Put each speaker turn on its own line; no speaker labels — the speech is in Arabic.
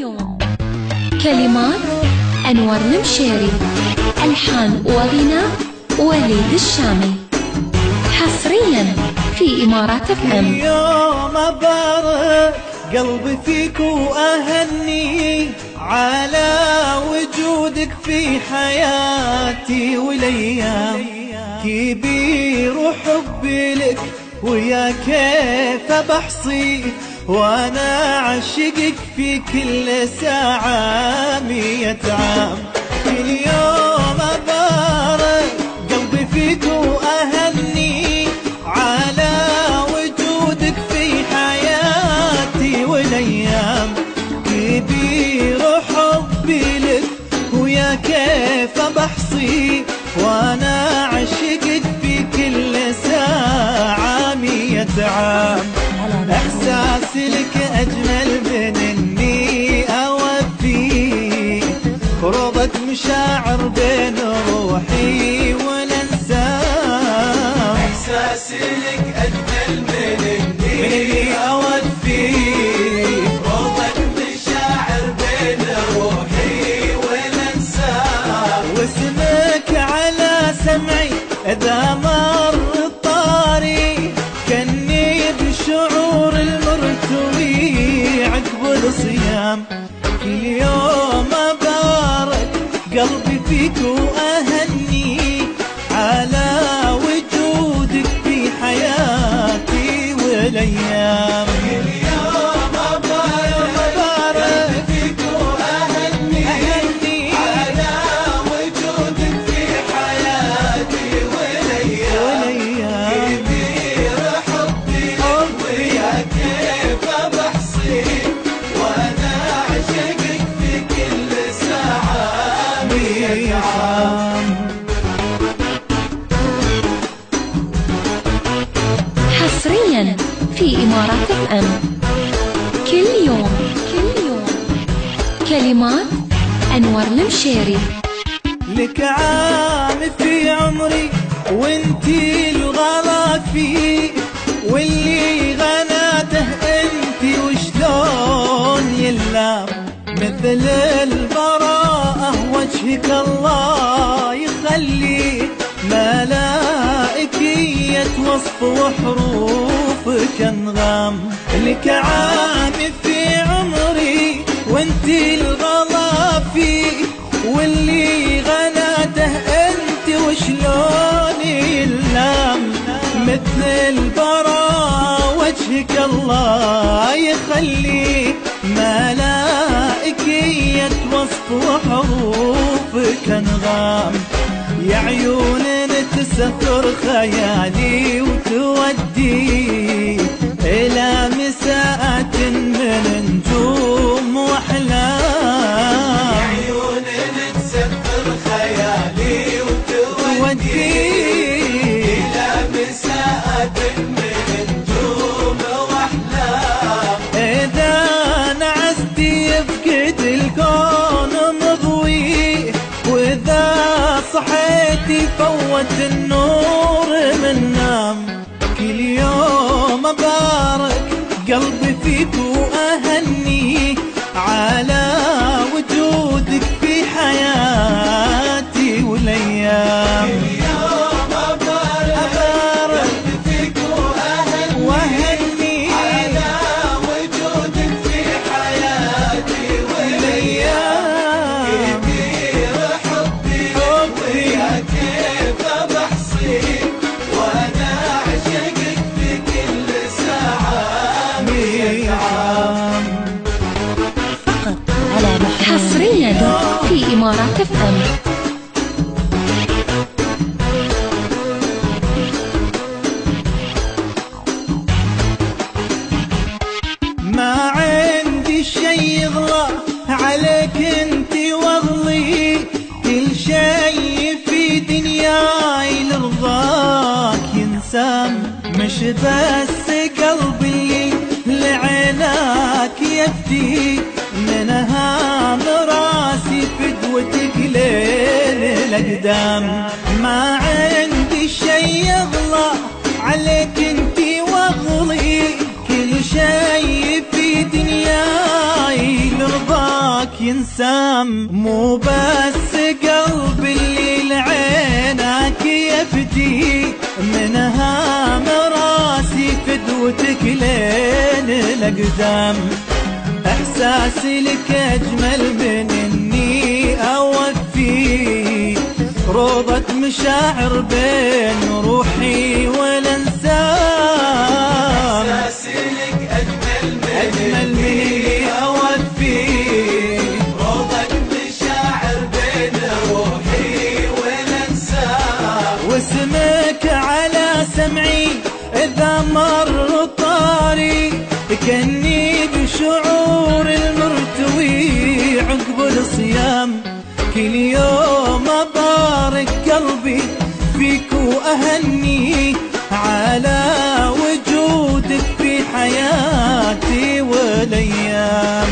يوم. كلمات أنور المشيري، ألحان وغناء وليد الشامي، حصريا في إمارات FM.
يوم أبارك قلبي فيك وأهني على وجودك في حياتي والأيام، كبير وحبي لك ويا كيف بحصي، وانا عشقك في كل ساعة 100 عام. كل يوم أبارك قلبي فيك وأهني على وجودك في حياتي والأيام، كبير حبي لك ويا كيف بحصي، وانا عشقك في كل ساعة 100 عام. احساسي لك اجمل من اني اوفي، ربط مشاعر بين روحي والانسان.
احساسي لك اجمل من اني اوفي، ربط مشاعر بين روحي والانسان.
واسمك على سمعي اذا مر الطاري، كني بشعور المرتوي عقب الصيام. كل يوم أبارك قلبي فيك وأهني على وجودك في حياتي والأيام.
كل يوم أبارك قلبي فيك وأهني على وجودك في حياتي والأيام، كبير حبي ويا كيف بحصي، وانا عشقك في كل ساعة 100 عام.
حصريا في إمارات FM. كل يوم كلمات أنور المشيري.
لك عام في عمري وانتي الغلا فيه، واللي غناته انتي وشلون يلام. مثل البراءة وجهك الله يخلي، ملائكية وصف وحروفك انغام. لك عام في عمري وانتي الغلا فيه، واللي غناته انت وشلون يلام. مثل البراء وجهك الله يخلي، ملائكية وصف وحروفك انغام. يا عيون تسفر خيالي وتودي إلى مساءات من نجوم وأحلام.
يا عيون تسفر خيالي وتودي إلى مساءات من نجوم وأحلام.
إذا نعستي يفقد الكون مضوي، وإذا صحيتي فوت النور من نام. كل يوم أبارك قلبي فيك وأهني على وجودك في حياتي والأيام.
كل يوم أبارك قلبي فيك وأهني على وجودك في حياتي والأيام، كبير حبي ويا كيف بحصي، وانا عشقك في كل ساعة 100 عام.
فقط على حصريا في إمارات FM.
ما عندي شي يغلى عليك انتي واغلي، كل شي في دنياي لرضاك ينسام. مش بس قلبي لعيناك يفتي، من هام راسي فدوتك ليل الأقدام. ما عندي شي يغلى عليك انتي واغلي، كل شي في دنياي لرضاك ينسام، مو بس قلبي اللي لعينك يفدي، منها مراسي فدوتك لين الأقدام. إحساسي لك أجمل من إني أوفي، روضة مشاعر بين روحي والانسام.
إحساسي لك أجمل من
إني أوفي،
روضة مشاعر بين روحي والانسام.
واسمك على سمعي إذا مر طاري، كأني بشعور المرتوي عقب الصيام. كل يوم أبارك قلبي فيك وأهني على وجودك في حياتي والأيام.